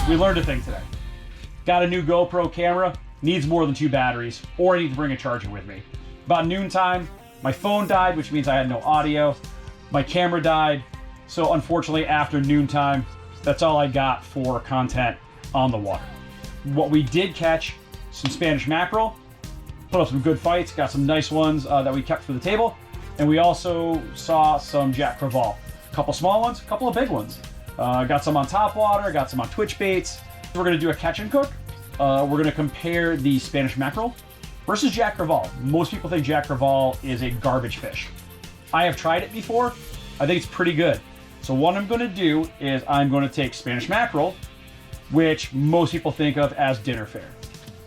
we learned a thing today. Got a new GoPro camera, needs more than 2 batteries, or I need to bring a charger with me. About noontime, my phone died, which means I had no audio. My camera died, so unfortunately after noontime, that's all I got for content on the water. What we did catch, some Spanish mackerel, put up some good fights, got some nice ones that we kept for the table, and we also saw some Jack Crevalle. A couple small ones, a couple of big ones. Got some on top water, got some on twitch baits. We're gonna do a catch and cook. We're gonna compare the Spanish mackerel versus Jack Crevalle. Most people think Jack Crevalle is a garbage fish. I have tried it before. I think it's pretty good. So what I'm gonna do is I'm gonna take Spanish mackerel, which most people think of as dinner fare,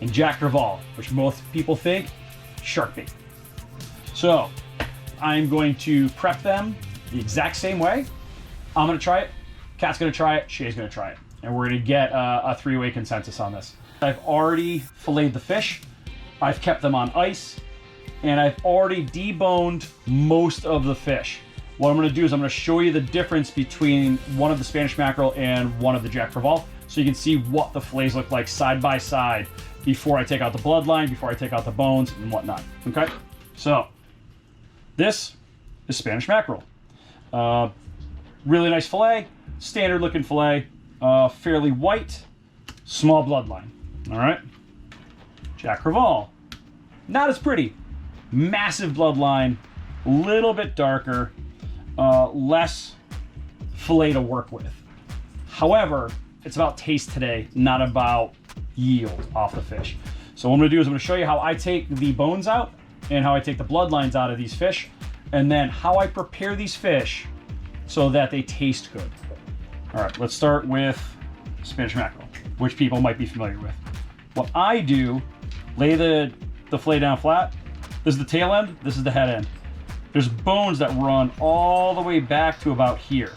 and Jack Crevalle, which most people think shark bait. So I'm going to prep them the exact same way. I'm gonna try it, Kat's gonna try it, Shea's gonna try it, and we're gonna get a 3-way consensus on this. I've already filleted the fish, I've kept them on ice, and I've already deboned most of the fish. What I'm gonna do is I'm gonna show you the difference between one of the Spanish mackerel and one of the Jack Crevalle, so you can see what the fillets look like side by side before I take out the bloodline, before I take out the bones and whatnot, okay? So, this is Spanish mackerel. Really nice fillet, standard looking fillet, fairly white, small bloodline, all right? Jack Crevalle, not as pretty, massive bloodline, little bit darker, less fillet to work with. However, it's about taste today, not about yield off the fish. So what I'm gonna do is I'm gonna show you how I take the bones out and how I take the bloodlines out of these fish, and then how I prepare these fish so that they taste good. All right, let's start with Spanish mackerel, which people might be familiar with. What I do, lay the fillet down flat. This is the tail end, this is the head end. There's bones that run all the way back to about here.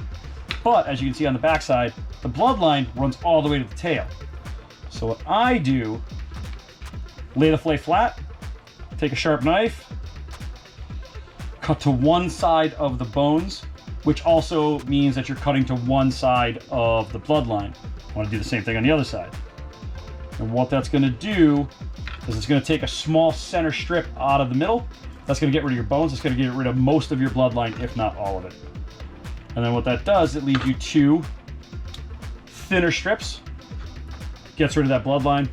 But as you can see on the backside, the bloodline runs all the way to the tail. So what I do, lay the fillet flat, take a sharp knife, cut to one side of the bones, which also means that you're cutting to one side of the bloodline. I want to do the same thing on the other side. And what that's going to do is it's going to take a small center strip out of the middle. That's going to get rid of your bones. It's going to get rid of most of your bloodline, if not all of it. And then what that does, it leaves you 2 thinner strips. Gets rid of that bloodline.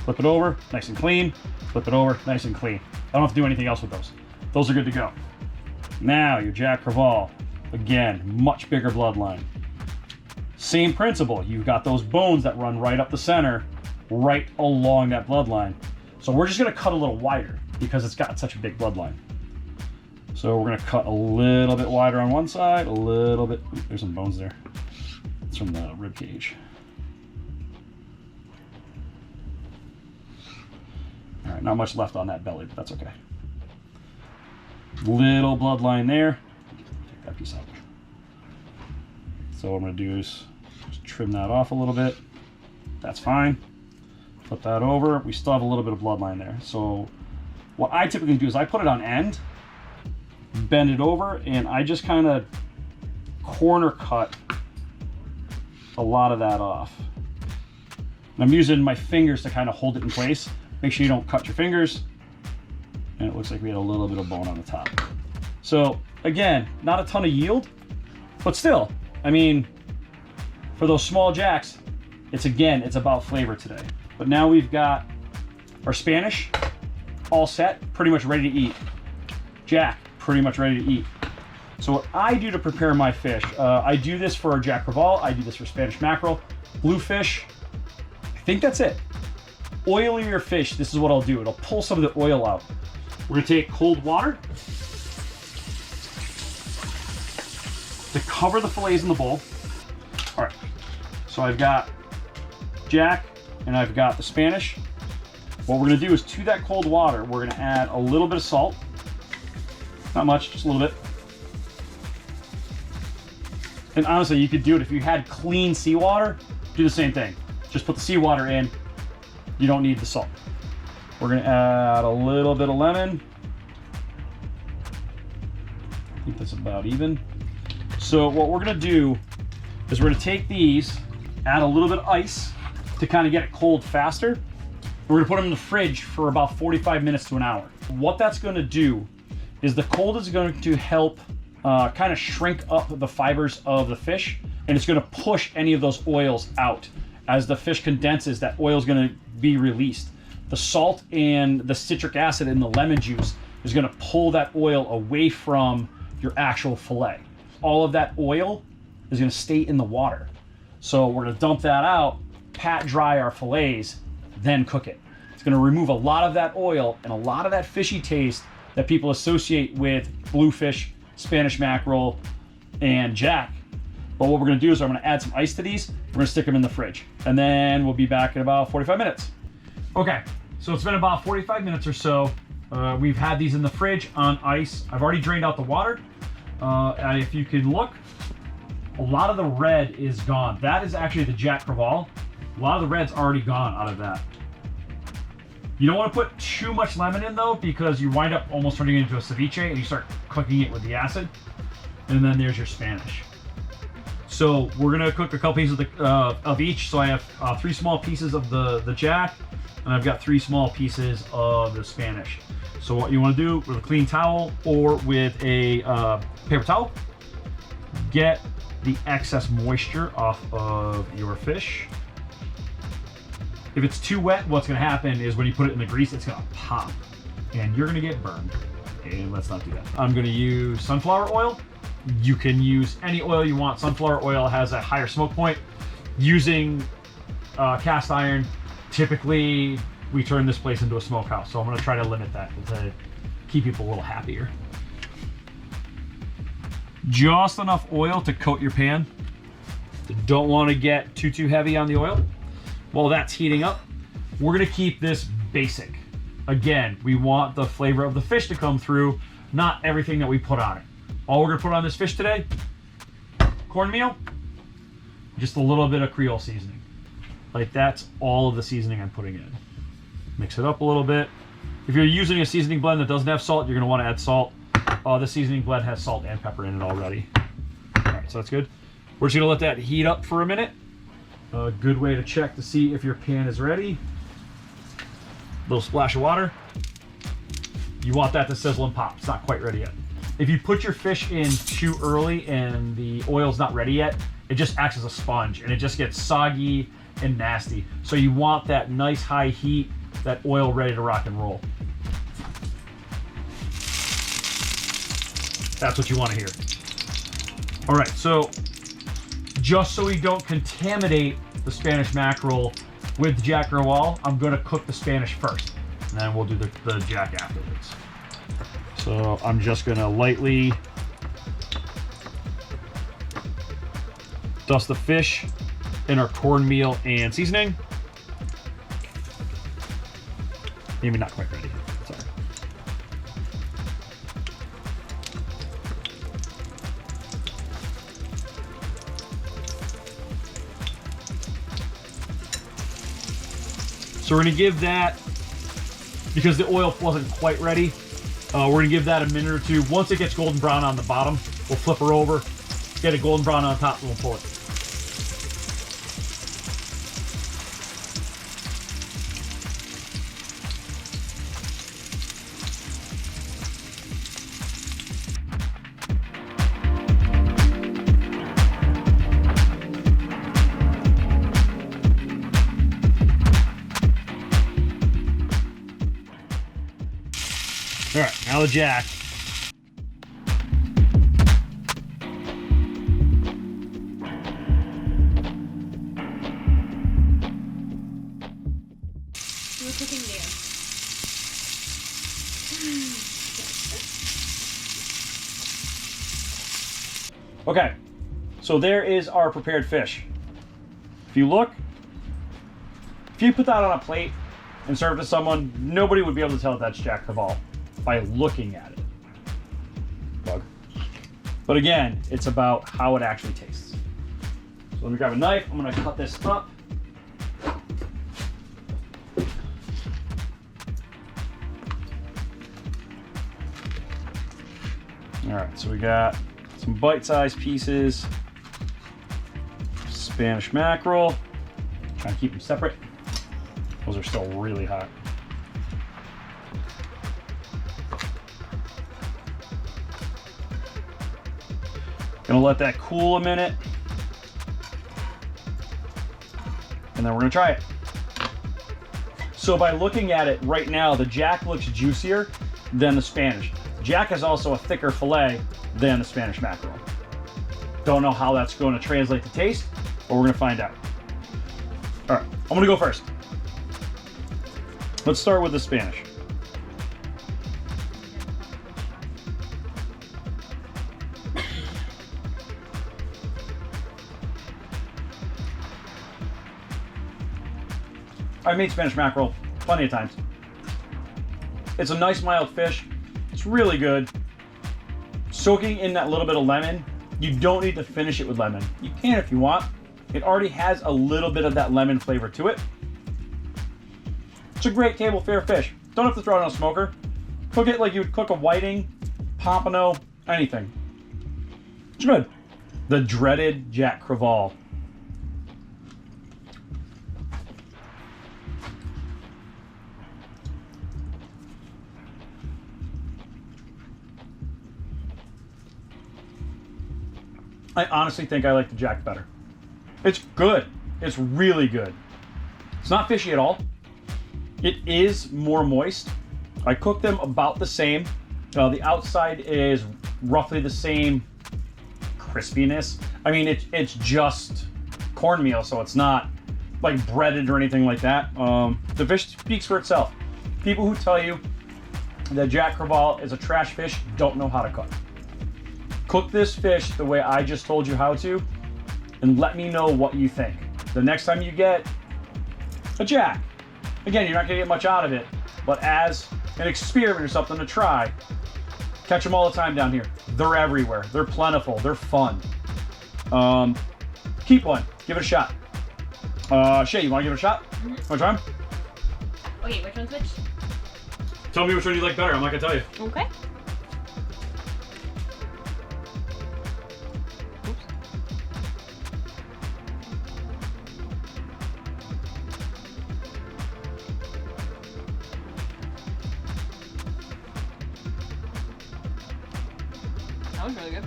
Flip it over, nice and clean. Flip it over, nice and clean. I don't have to do anything else with those. Those are good to go. Now your Jack Crevalle, again, much bigger bloodline. Same principle. You've got those bones that run right up the center, right along that bloodline. So we're just going to cut a little wider because it's got such a big bloodline. So we're going to cut a little bit wider on one side, a little bit. Ooh, there's some bones there. It's from the rib cage. All right, not much left on that belly, but that's okay. Little bloodline there. Take that piece out. So what I'm going to do is just trim that off a little bit. That's fine. Flip that over. We still have a little bit of bloodline there. So what I typically do is I put it on end, bend it over, and I just kind of corner cut a lot of that off. And I'm using my fingers to kind of hold it in place. Make sure you don't cut your fingers. And it looks like we had a little bit of bone on the top. So again, not a ton of yield, but still, I mean, for those small jacks, it's about flavor today. But now we've got our Spanish all set, pretty much ready to eat. Jack, pretty much ready to eat. So what I do to prepare my fish, I do this for Jack Crevalle, I do this for Spanish mackerel, bluefish. I think that's it. Oiling your fish, this is what I'll do. It'll pull some of the oil out. We're gonna take cold water to cover the fillets in the bowl. All right, so I've got Jack and I've got the Spanish. What we're gonna do is to that cold water, we're gonna add a little bit of salt. Not much, just a little bit. And honestly, you could do it if you had clean seawater, do the same thing. Just put the seawater in, you don't need the salt. We're gonna add a little bit of lemon. I think that's about even. So what we're gonna do is we're gonna take these add a little bit of ice to kind of get it cold faster. We're gonna put them in the fridge for about 45 minutes to an hour. What that's gonna do is the cold is going to help kind of shrink up the fibers of the fish, and it's gonna push any of those oils out. As the fish condenses, that oil is gonna be released. The salt and the citric acid in the lemon juice is gonna pull that oil away from your actual fillet. All of that oil is gonna stay in the water. So we're gonna dump that out, pat dry our fillets, then cook it. It's gonna remove a lot of that oil and a lot of that fishy taste that people associate with bluefish, Spanish mackerel, and jack. But what we're gonna do is I'm gonna add some ice to these, we're gonna stick them in the fridge, and then we'll be back in about 45 minutes. Okay, so it's been about 45 minutes or so. We've had these in the fridge on ice. I've already drained out the water. And if you can look, a lot of the red is gone. That is actually the Jack Crevalle. A lot of the red's already gone out of that. You don't want to put too much lemon in though, because you wind up almost turning it into a ceviche and you start cooking it with the acid. And then there's your Spanish. So we're gonna cook a couple pieces of each. So I have 3 small pieces of the Jack, and I've got 3 small pieces of the Spanish. So what you want to do with a clean towel or with a paper towel, get the excess moisture off of your fish. If it's too wet, what's going to happen is when you put it in the grease, it's going to pop and you're going to get burned. And let's not do that. I'm going to use sunflower oil. You can use any oil you want. Sunflower oil has a higher smoke point. Using cast iron, typically we turn this place into a smokehouse, so I'm going to try to limit that to keep people a little happier. Just enough oil to coat your pan. Don't want to get too heavy on the oil. While that's heating up, we're going to keep this basic. Again, we want the flavor of the fish to come through, not everything that we put on it. All we're going to put on this fish today, cornmeal, just a little bit of Creole seasoning. Like, that's all of the seasoning I'm putting in. Mix it up a little bit. If you're using a seasoning blend that doesn't have salt, you're going to want to add salt. The seasoning blend has salt and pepper in it already. All right, so that's good. We're just going to let that heat up for a minute. A good way to check to see if your pan is ready. Little splash of water. You want that to sizzle and pop. It's not quite ready yet. If you put your fish in too early and the oil's not ready yet, it just acts as a sponge and it just gets soggy and nasty. So you want that nice high heat, that oil ready to rock and roll. That's what you want to hear. All right, so just so we don't contaminate the Spanish mackerel with Jack Crevalle, I'm going to cook the Spanish first, and then we'll do the Jack afterwards. So I'm just going to lightly dust the fish in our cornmeal and seasoning. Maybe not quite ready. Sorry. So we're going to give that, because the oil wasn't quite ready, we're going to give that a minute or two. Once it gets golden brown on the bottom, we'll flip her over, get it golden brown on top, and we'll pull it. All right, now the Jack. We're cooking there. Okay, so there is our prepared fish. If you look, if you put that on a plate and serve it to someone, nobody would be able to tell if that's Jack Crevalle by looking at it. Bug. But again, it's about how it actually tastes. So let me grab a knife. I'm going to cut this up. All right, so we got some bite-sized pieces of Spanish mackerel. Trying to keep them separate. Those are still really hot. Gonna let that cool a minute. And then we're gonna try it. So by looking at it right now, the Jack looks juicier than the Spanish. Jack is also a thicker fillet than the Spanish mackerel. Don't know how that's going to translate to taste, but we're going to find out. All right, I'm going to go first. Let's start with the Spanish. I've made Spanish mackerel plenty of times. It's a nice mild fish. It's really good. Soaking in that little bit of lemon. You don't need to finish it with lemon. You can if you want. It already has a little bit of that lemon flavor to it. It's a great table fare fish. Don't have to throw it on a smoker. Cook it like you would cook a whiting, pompano, anything. It's good. The dreaded Jack Crevalle. I honestly think I like the Jack better. It's good. It's really good. It's not fishy at all. It is more moist. I cook them about the same. The outside is roughly the same crispiness. I mean, it's just cornmeal, so it's not like breaded or anything like that. The fish speaks for itself. People who tell you that Jack Crevalle is a trash fish don't know how to cook. Cook this fish the way I just told you how to, and let me know what you think. The next time you get a Jack, again, you're not gonna get much out of it, but as an experiment or something to try, catch them all the time down here. They're everywhere. They're plentiful. They're fun. Keep one. Give it a shot. Shea, you wanna give it a shot? Wanna try them? Okay, which one's which? Tell me which one you like better. I'm not gonna tell you. Okay. That was really good.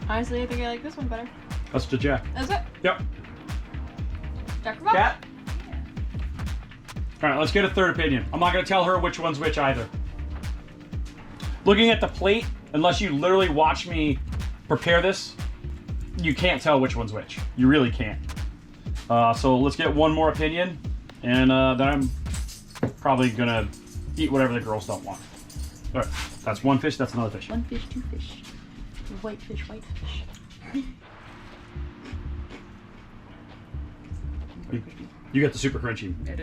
Honestly, I think I like this one better. That's the Jack. Is it? Yep. Jack Crevalle? Cat? All right, let's get a third opinion. I'm not going to tell her which one's which either. Looking at the plate, unless you literally watch me prepare this, you can't tell which one's which. You really can't. So let's get one more opinion, and then I'm probably going to eat whatever the girls don't want. All right, that's one fish, that's another fish. One fish, two fish. White fish, white fish. You got the super crunchy bit.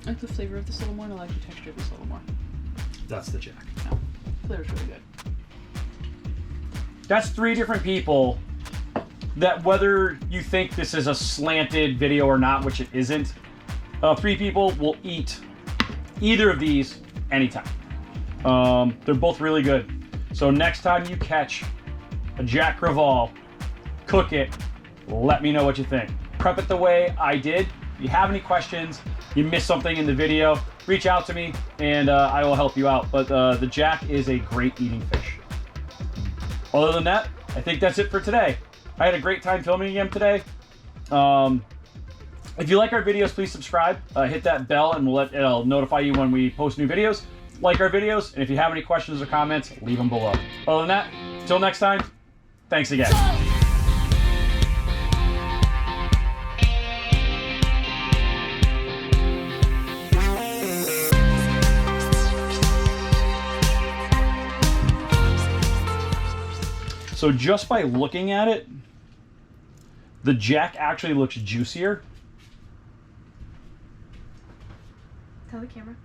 I like the flavor of this a little more, and I like the texture of this a little more. That's the Jack. No, flavor's really good. That's three different people that, whether you think this is a slanted video or not, which it isn't, three people will eat either of these anytime. They're both really good. So next time you catch a Jack Crevalle, cook it, let me know what you think. Prep it the way I did. If you have any questions, you missed something in the video, reach out to me and I will help you out. But the Jack is a great eating fish. Other than that, I think that's it for today. I had a great time filming again today. If you like our videos, please subscribe. Hit that bell and it'll notify you when we post new videos. Like our videos, and if you have any questions or comments, leave them below. Other than that, until next time, thanks again. So just by looking at it, the Jack actually looks juicier. Tell the camera.